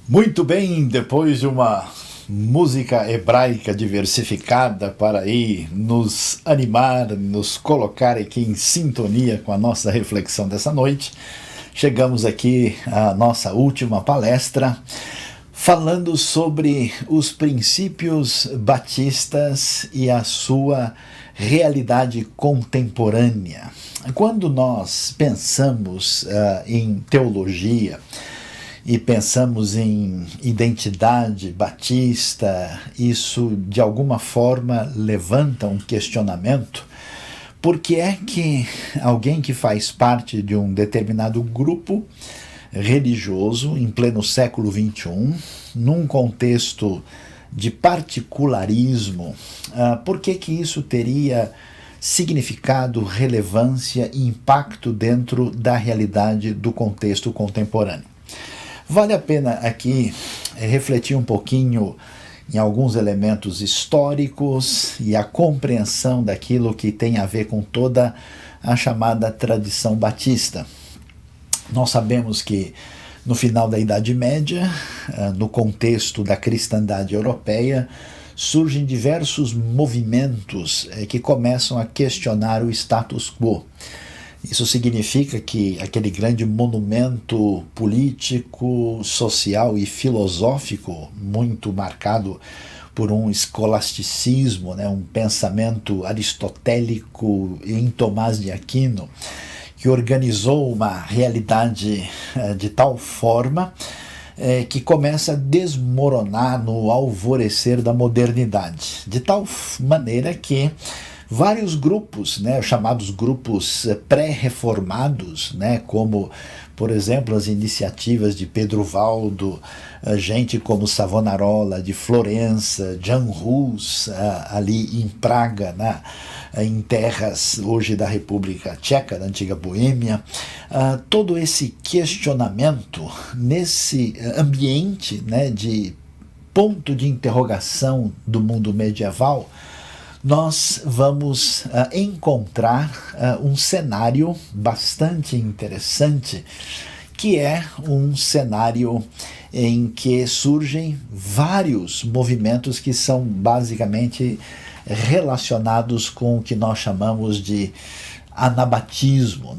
Muito bem, depois de uma música hebraica diversificada para aí nos animar, nos colocar aqui em sintonia com a nossa reflexão dessa noite, chegamos aqui à nossa última palestra, falando sobre os princípios batistas e a sua realidade contemporânea. Quando nós pensamos em teologia, e pensamos em identidade batista, isso de alguma forma levanta um questionamento. Por que é que alguém que faz parte de um determinado grupo religioso em pleno século XXI, num contexto de particularismo, por que isso teria significado, relevância e impacto dentro da realidade do contexto contemporâneo? Vale a pena aqui refletir um pouquinho em alguns elementos históricos e a compreensão daquilo que tem a ver com toda a chamada tradição batista. Nós sabemos que no final da Idade Média, no contexto da cristandade europeia, surgem diversos movimentos que começam a questionar o status quo. Isso significa que aquele grande monumento político, social e filosófico, muito marcado por um escolasticismo, um pensamento aristotélico em Tomás de Aquino, que organizou uma realidade de tal forma que começa a desmoronar no alvorecer da modernidade, de tal maneira que vários grupos, chamados grupos pré-reformados, como, por exemplo, as iniciativas de Pedro Valdo, gente como Savonarola, de Florença, Jan Hus, ali em Praga, em terras hoje da República Tcheca, da antiga Boêmia, todo esse questionamento nesse ambiente de ponto de interrogação do mundo medieval, nós vamos encontrar um cenário bastante interessante, que é um cenário em que surgem vários movimentos que são basicamente relacionados com o que nós chamamos de anabatismo,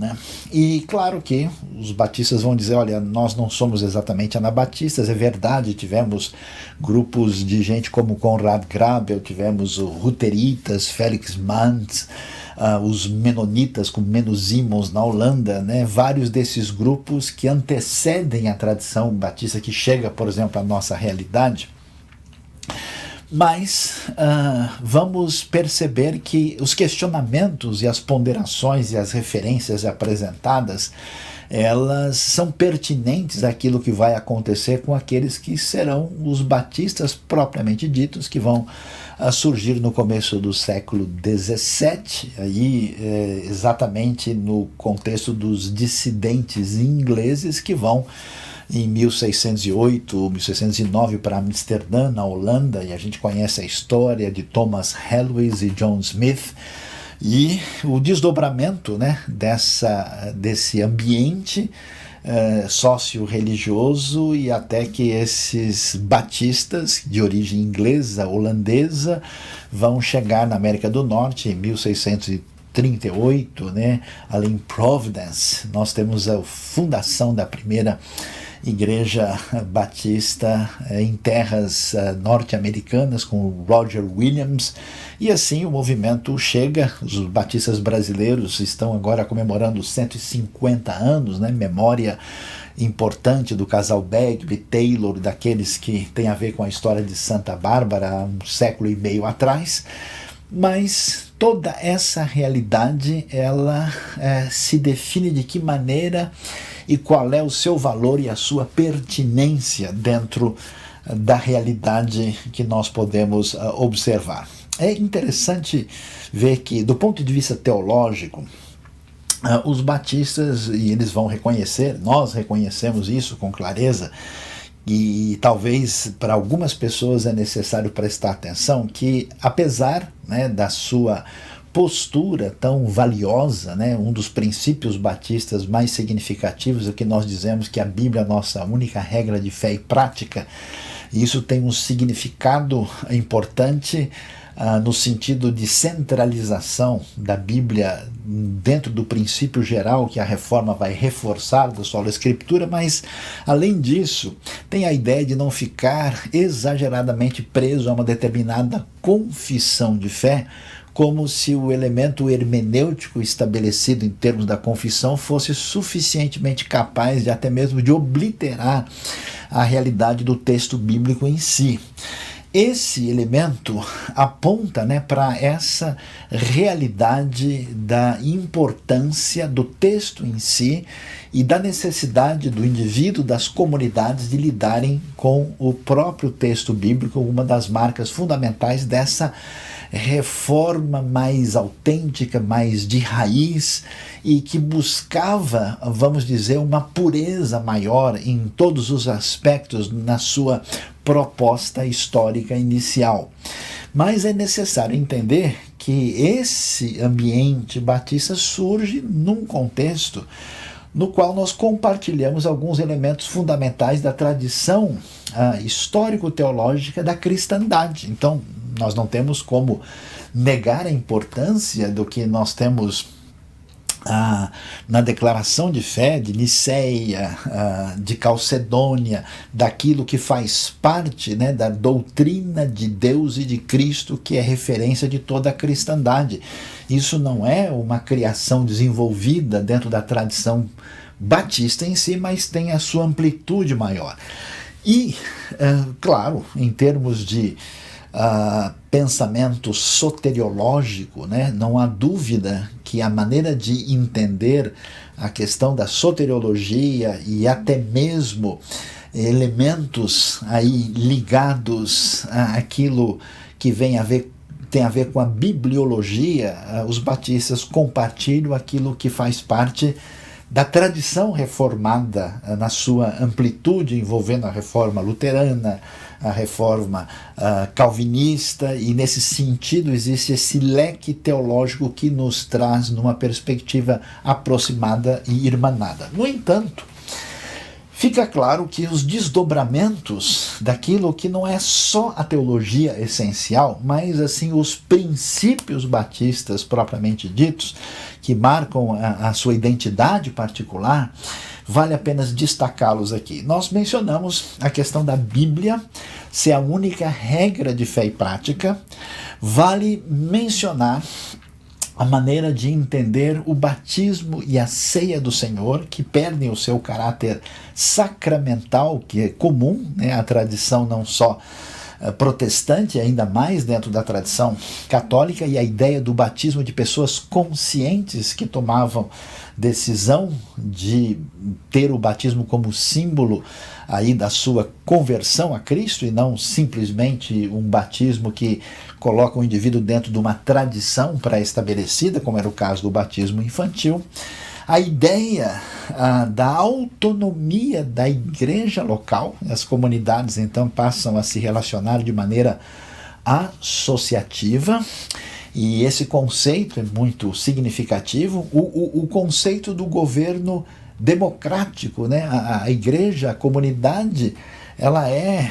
E claro que os batistas vão dizer, olha, nós não somos exatamente anabatistas, é verdade, tivemos grupos de gente como Conrad Grebel, tivemos os Ruteritas, Felix Manz, os Menonitas com Menno Simons na Holanda, vários desses grupos que antecedem a tradição batista que chega, por exemplo, à nossa realidade. Mas vamos perceber que os questionamentos e as ponderações e as referências apresentadas, elas são pertinentes àquilo que vai acontecer com aqueles que serão os batistas propriamente ditos, que vão surgir no começo do século XVII, aí, exatamente no contexto dos dissidentes ingleses que vão em 1608, 1609 para Amsterdã, na Holanda, e a gente conhece a história de Thomas Helwys e John Smith, e o desdobramento desse ambiente sócio-religioso, e até que esses batistas de origem inglesa, holandesa, vão chegar na América do Norte em 1638, ali em Providence. Nós temos a fundação da primeira Igreja Batista em terras norte-americanas com Roger Williams, e assim o movimento chega. Os batistas brasileiros estão agora comemorando 150 anos, memória importante do casal Bagby, Taylor, daqueles que tem a ver com a história de Santa Bárbara há um século e meio atrás. Mas toda essa realidade, ela se define de que maneira e qual é o seu valor e a sua pertinência dentro da realidade que nós podemos observar. É interessante ver que, do ponto de vista teológico, os batistas, e eles vão reconhecer, nós reconhecemos isso com clareza, e talvez para algumas pessoas é necessário prestar atenção que, apesar da sua postura tão valiosa, né? Um dos princípios batistas mais significativos é que nós dizemos que a Bíblia é a nossa única regra de fé e prática. E isso tem um significado importante no sentido de centralização da Bíblia dentro do princípio geral que a reforma vai reforçar da sola Escritura, mas, além disso, tem a ideia de não ficar exageradamente preso a uma determinada confissão de fé, como se o elemento hermenêutico estabelecido em termos da confissão fosse suficientemente capaz de até mesmo de obliterar a realidade do texto bíblico em si. Esse elemento aponta, né, para essa realidade da importância do texto em si e da necessidade do indivíduo, das comunidades, de lidarem com o próprio texto bíblico, uma das marcas fundamentais dessa reforma mais autêntica, mais de raiz, e que buscava, vamos dizer, uma pureza maior em todos os aspectos na sua proposta histórica inicial. Mas é necessário entender que esse ambiente batista surge num contexto no qual nós compartilhamos alguns elementos fundamentais da tradição histórico-teológica da cristandade. Então, nós não temos como negar a importância do que nós temos na declaração de fé de Niceia, de Calcedônia, daquilo que faz parte, né, da doutrina de Deus e de Cristo, que é referência de toda a cristandade. Isso não é uma criação desenvolvida dentro da tradição batista em si, mas tem a sua amplitude maior. E, claro, em termos de pensamento soteriológico, né, não há dúvida que a maneira de entender a questão da soteriologia e até mesmo elementos aí ligados àquilo que tem a ver com a bibliologia, os batistas compartilham aquilo que faz parte da tradição reformada na sua amplitude, envolvendo a reforma luterana, a reforma calvinista, e nesse sentido existe esse leque teológico que nos traz numa perspectiva aproximada e irmanada. No entanto, fica claro que os desdobramentos daquilo que não é só a teologia essencial, mas assim os princípios batistas propriamente ditos, que marcam a sua identidade particular, vale a pena destacá-los aqui. Nós mencionamos a questão da Bíblia ser a única regra de fé e prática. Vale mencionar a maneira de entender o batismo e a ceia do Senhor, que perdem o seu caráter sacramental, que é comum, né? A tradição não só protestante, ainda mais dentro da tradição católica, e a ideia do batismo de pessoas conscientes que tomavam decisão de ter o batismo como símbolo aí da sua conversão a Cristo, e não simplesmente um batismo que coloca o indivíduo dentro de uma tradição pré-estabelecida, como era o caso do batismo infantil. A ideia da autonomia da igreja local, as comunidades então passam a se relacionar de maneira associativa, e esse conceito é muito significativo. O conceito do governo democrático, né? A igreja, a comunidade, ela é,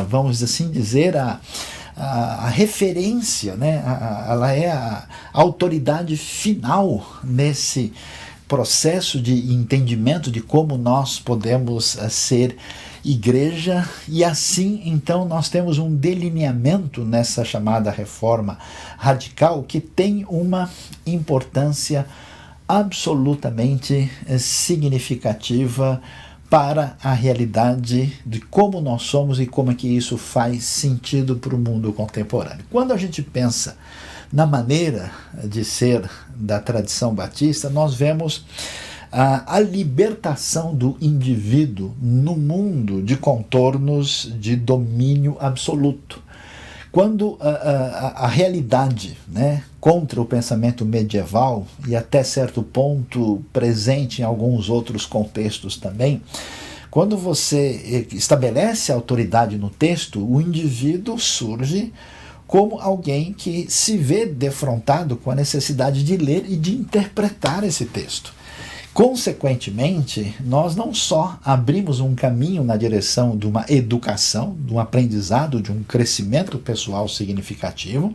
vamos assim dizer, a referência, né? Ela é a autoridade final nesse processo de entendimento de como nós podemos ser igreja, e assim então nós temos um delineamento nessa chamada reforma radical que tem uma importância absolutamente significativa para a realidade de como nós somos e como é que isso faz sentido para o mundo contemporâneo. Quando a gente pensa na maneira de ser da tradição batista, nós vemos a libertação do indivíduo no mundo de contornos de domínio absoluto. Quando a realidade, né, contra o pensamento medieval, e até certo ponto presente em alguns outros contextos também, quando você estabelece a autoridade no texto, o indivíduo surge como alguém que se vê defrontado com a necessidade de ler e de interpretar esse texto. Consequentemente, nós não só abrimos um caminho na direção de uma educação, de um aprendizado, de um crescimento pessoal significativo,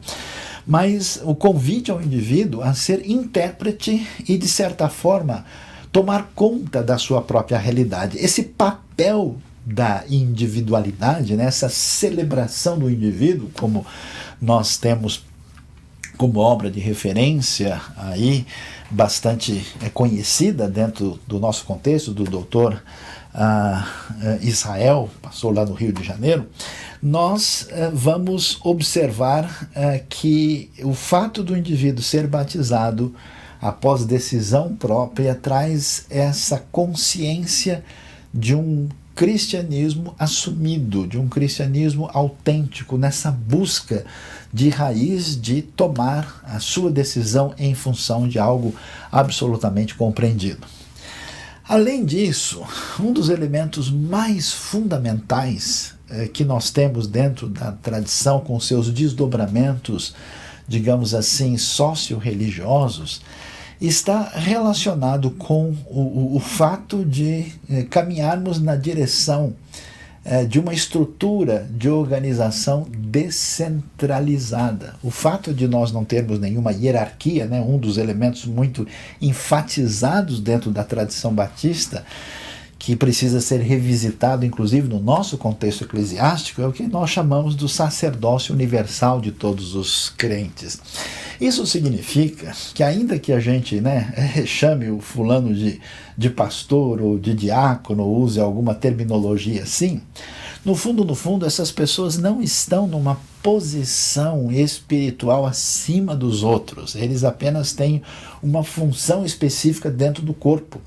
mas o convite ao indivíduo a ser intérprete e, de certa forma, tomar conta da sua própria realidade. Esse papel da individualidade, né, essa celebração do indivíduo, como nós temos como obra de referência aí, bastante conhecida dentro do nosso contexto, do doutor Israel, passou lá no Rio de Janeiro, nós vamos observar que o fato do indivíduo ser batizado após decisão própria traz essa consciência de um cristianismo assumido, de um cristianismo autêntico, nessa busca de raiz de tomar a sua decisão em função de algo absolutamente compreendido. Além disso, um dos elementos mais fundamentais que nós temos dentro da tradição, com seus desdobramentos, digamos assim, socio-religiosos, está relacionado com o fato de caminharmos na direção de uma estrutura de organização descentralizada. O fato de nós não termos nenhuma hierarquia, né, um dos elementos muito enfatizados dentro da tradição batista, que precisa ser revisitado, inclusive no nosso contexto eclesiástico, é o que nós chamamos do sacerdócio universal de todos os crentes. Isso significa que, ainda que a gente chame o fulano de pastor ou de diácono, ou use alguma terminologia assim, no fundo, essas pessoas não estão numa posição espiritual acima dos outros. Eles apenas têm uma função específica dentro do corpo.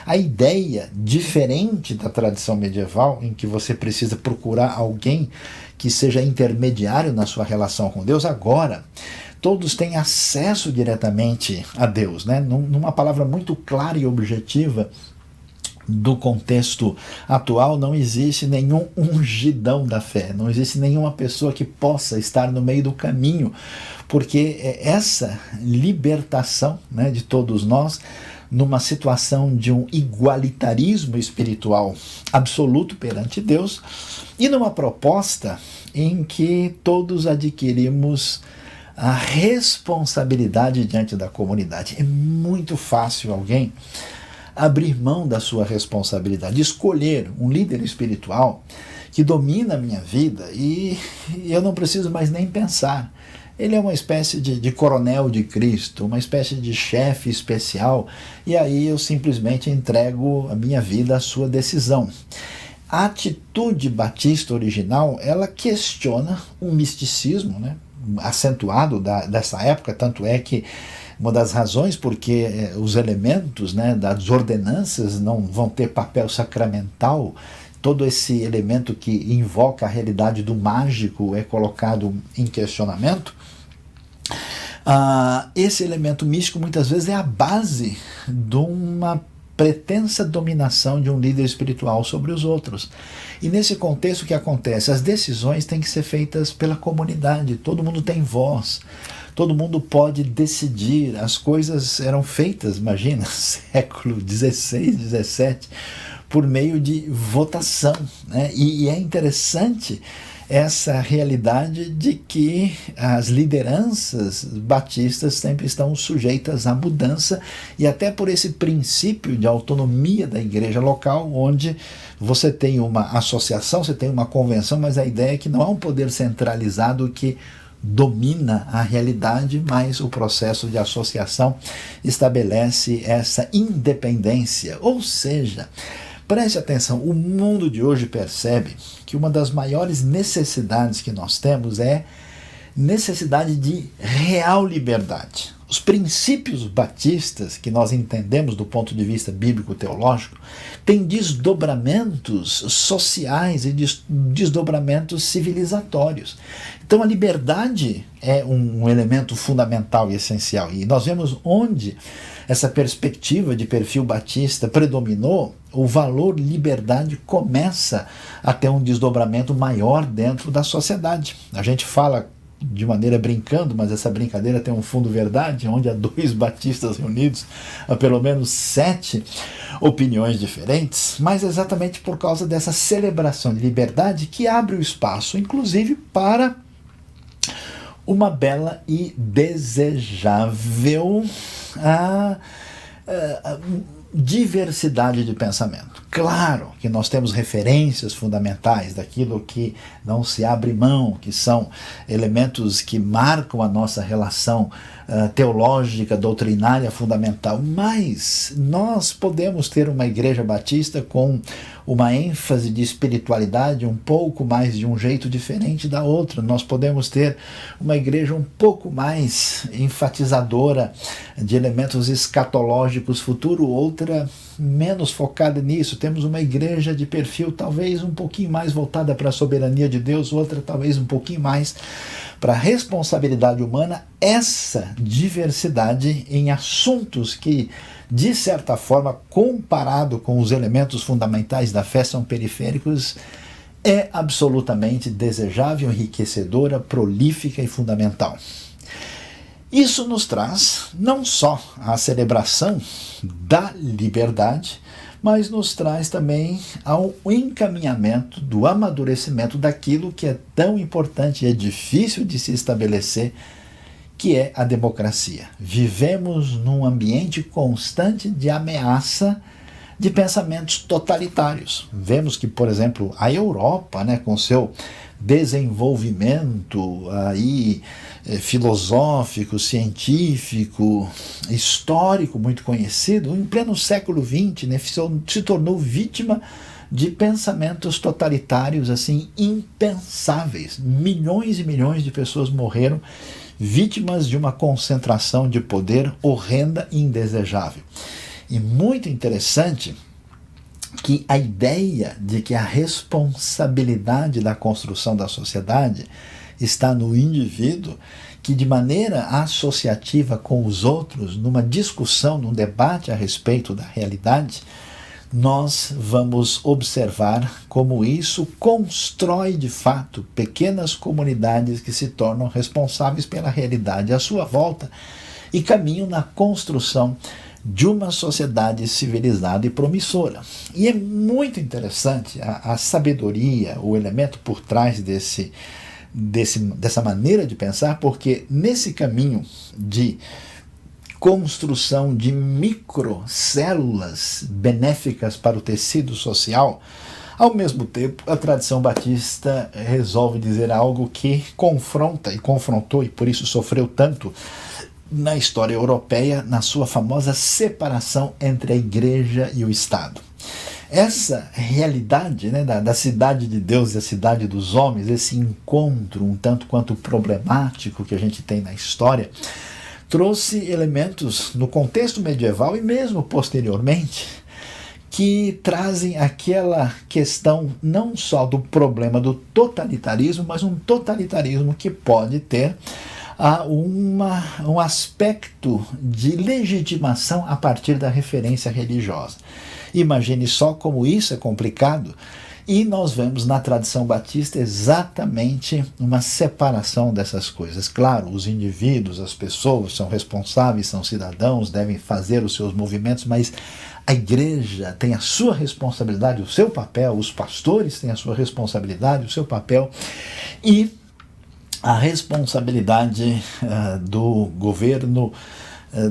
A ideia, diferente da tradição medieval, em que você precisa procurar alguém que seja intermediário na sua relação com Deus, agora todos têm acesso diretamente a Deus, né? Numa palavra muito clara e objetiva do contexto atual, não existe nenhum ungidão da fé, não existe nenhuma pessoa que possa estar no meio do caminho, porque essa libertação, né, de todos nós, numa situação de um igualitarismo espiritual absoluto perante Deus, e numa proposta em que todos adquirimos a responsabilidade diante da comunidade. É muito fácil alguém abrir mão da sua responsabilidade, escolher um líder espiritual que domina a minha vida e eu não preciso mais nem pensar. Ele é uma espécie de coronel de Cristo, uma espécie de chefe especial, e aí eu simplesmente entrego a minha vida à sua decisão. A atitude batista original, ela questiona o misticismo, né, acentuado dessa época, tanto é que uma das razões porque os elementos, né, das ordenanças não vão ter papel sacramental, todo esse elemento que invoca a realidade do mágico é colocado em questionamento. Esse elemento místico muitas vezes é a base de uma pretensa dominação de um líder espiritual sobre os outros. E nesse contexto, o que acontece? As decisões têm que ser feitas pela comunidade, todo mundo tem voz, todo mundo pode decidir. As coisas eram feitas, imagina, século XVI, XVII, por meio de votação, né? E é interessante essa realidade de que as lideranças batistas sempre estão sujeitas à mudança, e até por esse princípio de autonomia da igreja local, onde você tem uma associação, você tem uma convenção, mas a ideia é que não há um poder centralizado que domina a realidade, mas o processo de associação estabelece essa independência. Ou seja, preste atenção, o mundo de hoje percebe que uma das maiores necessidades que nós temos é necessidade de real liberdade. Os princípios batistas, que nós entendemos do ponto de vista bíblico-teológico, têm desdobramentos sociais e desdobramentos civilizatórios. Então a liberdade é um elemento fundamental e essencial. E nós vemos onde essa perspectiva de perfil batista predominou, o valor liberdade começa a ter um desdobramento maior dentro da sociedade. A gente fala de maneira brincando, mas essa brincadeira tem um fundo verdade, onde há 2 batistas reunidos, há pelo menos 7 opiniões diferentes, mas exatamente por causa dessa celebração de liberdade que abre o espaço, inclusive para uma bela e desejável diversidade de pensamento. Claro que nós temos referências fundamentais daquilo que não se abre mão, que são elementos que marcam a nossa relação teológica, doutrinária fundamental, mas nós podemos ter uma igreja batista com uma ênfase de espiritualidade um pouco mais de um jeito diferente da outra. Nós podemos ter uma igreja um pouco mais enfatizadora de elementos escatológicos futuro, outra menos focada nisso. Temos uma igreja de perfil talvez um pouquinho mais voltada para a soberania de Deus, outra talvez um pouquinho mais para a responsabilidade humana. Essa diversidade em assuntos que, de certa forma, comparado com os elementos fundamentais da fé, são periféricos, é absolutamente desejável, enriquecedora, prolífica e fundamental. Isso nos traz não só a celebração da liberdade, mas nos traz também ao encaminhamento do amadurecimento daquilo que é tão importante e é difícil de se estabelecer, que é a democracia. Vivemos num ambiente constante de ameaça de pensamentos totalitários. Vemos que, por exemplo, a Europa, com seu desenvolvimento filosófico, científico, histórico muito conhecido, em pleno século XX, se tornou vítima de pensamentos totalitários assim impensáveis. Milhões e milhões de pessoas morreram vítimas de uma concentração de poder horrenda e indesejável. E muito interessante que a ideia de que a responsabilidade da construção da sociedade está no indivíduo, que de maneira associativa com os outros, numa discussão, num debate a respeito da realidade, nós vamos observar como isso constrói de fato pequenas comunidades que se tornam responsáveis pela realidade à sua volta e caminham na construção de uma sociedade civilizada e promissora. E é muito interessante a sabedoria, o elemento por trás dessa maneira de pensar, porque nesse caminho de construção de microcélulas benéficas para o tecido social, ao mesmo tempo a tradição batista resolve dizer algo que confronta e confrontou e por isso sofreu tanto na história europeia, na sua famosa separação entre a igreja e o Estado. Essa realidade da cidade de Deus e a cidade dos homens, esse encontro um tanto quanto problemático que a gente tem na história, trouxe elementos no contexto medieval e mesmo posteriormente que trazem aquela questão não só do problema do totalitarismo, mas um totalitarismo que pode ter um aspecto de legitimação a partir da referência religiosa. Imagine só como isso é complicado, e nós vemos na tradição batista exatamente uma separação dessas coisas. Claro, os indivíduos, as pessoas são responsáveis, são cidadãos, devem fazer os seus movimentos, mas a igreja tem a sua responsabilidade, o seu papel, os pastores têm a sua responsabilidade, o seu papel, e a responsabilidade do governo,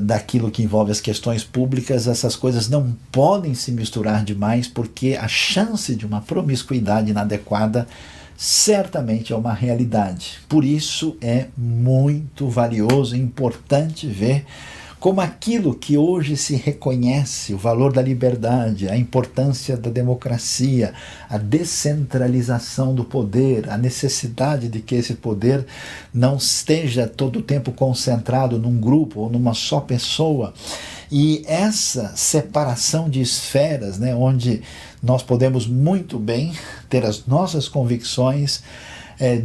daquilo que envolve as questões públicas. Essas coisas não podem se misturar demais, porque a chance de uma promiscuidade inadequada certamente é uma realidade. Por isso é muito valioso e importante ver como aquilo que hoje se reconhece, o valor da liberdade, a importância da democracia, a descentralização do poder, a necessidade de que esse poder não esteja todo o tempo concentrado num grupo ou numa só pessoa. E essa separação de esferas, onde nós podemos muito bem ter as nossas convicções,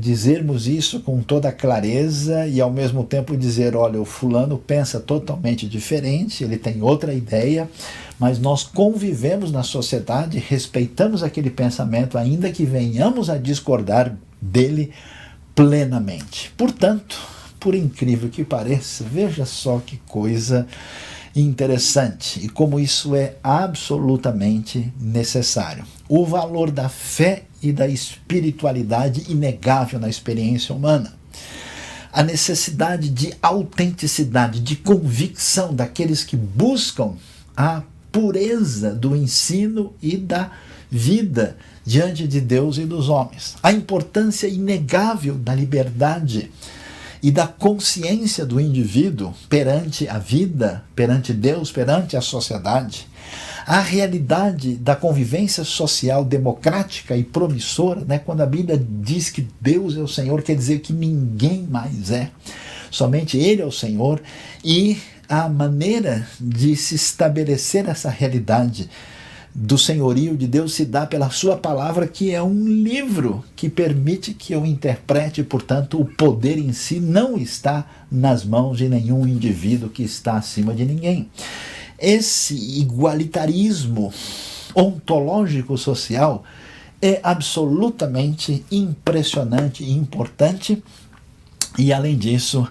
dizermos isso com toda clareza e ao mesmo tempo dizer, olha, o fulano pensa totalmente diferente, ele tem outra ideia, mas nós convivemos na sociedade, respeitamos aquele pensamento, ainda que venhamos a discordar dele plenamente. Portanto, por incrível que pareça, veja só que coisa interessante e como isso é absolutamente necessário. O valor da fé e da espiritualidade inegável na experiência humana. A necessidade de autenticidade, de convicção daqueles que buscam a pureza do ensino e da vida diante de Deus e dos homens. A importância inegável da liberdade e da consciência do indivíduo perante a vida, perante Deus, perante a sociedade. A realidade da convivência social democrática e promissora, né? Quando a Bíblia diz que Deus é o Senhor, quer dizer que ninguém mais é. Somente Ele é o Senhor, e a maneira de se estabelecer essa realidade do senhorio de Deus se dá pela sua palavra, que é um livro que permite que eu interprete. Portanto, o poder em si não está nas mãos de nenhum indivíduo que está acima de ninguém. Esse igualitarismo ontológico social é absolutamente impressionante e importante, e além disso,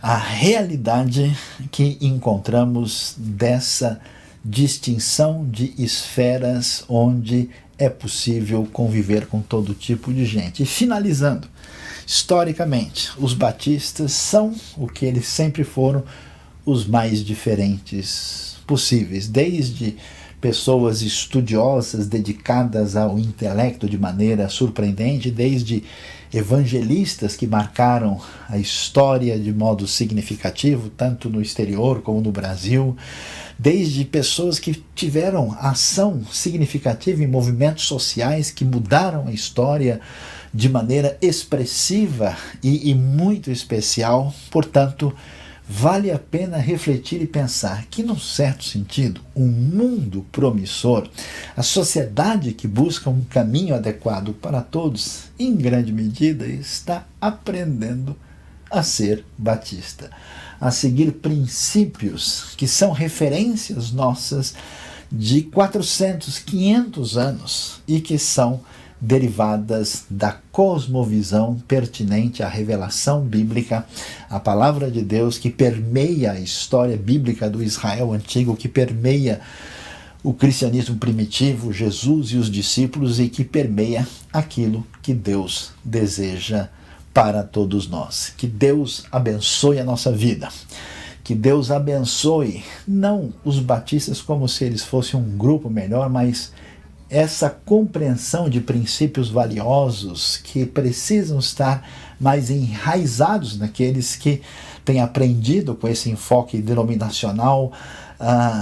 a realidade que encontramos dessa distinção de esferas onde é possível conviver com todo tipo de gente. E finalizando, historicamente, os batistas são o que eles sempre foram, os mais diferentes possíveis, desde pessoas estudiosas dedicadas ao intelecto de maneira surpreendente, desde evangelistas que marcaram a história de modo significativo, tanto no exterior como no Brasil, desde pessoas que tiveram ação significativa em movimentos sociais que mudaram a história de maneira expressiva e muito especial. Portanto, vale a pena refletir e pensar que, num certo sentido, um mundo promissor, a sociedade que busca um caminho adequado para todos, em grande medida está aprendendo a ser batista, a seguir princípios que são referências nossas de 400, 500 anos e que são derivadas da cosmovisão pertinente à revelação bíblica, a palavra de Deus que permeia a história bíblica do Israel antigo, que permeia o cristianismo primitivo, Jesus e os discípulos, e que permeia aquilo que Deus deseja para todos nós. Que Deus abençoe a nossa vida. Que Deus abençoe não os batistas como se eles fossem um grupo melhor, mas essa compreensão de princípios valiosos que precisam estar mais enraizados naqueles que têm aprendido com esse enfoque denominacional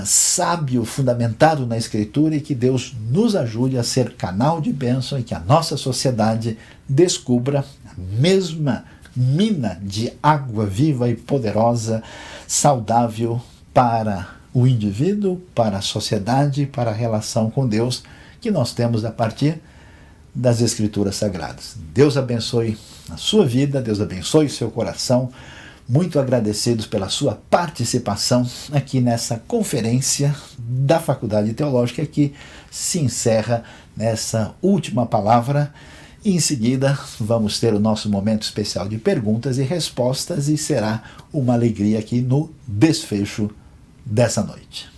sábio, fundamentado na Escritura, e que Deus nos ajude a ser canal de bênção e que a nossa sociedade descubra a mesma mina de água viva e poderosa, saudável para o indivíduo, para a sociedade, para a relação com Deus, que nós temos a partir das Escrituras Sagradas. Deus abençoe a sua vida, Deus abençoe o seu coração. Muito agradecidos pela sua participação aqui nessa conferência da Faculdade Teológica, que se encerra nessa última palavra. E em seguida vamos ter o nosso momento especial de perguntas e respostas, e será uma alegria aqui no desfecho dessa noite.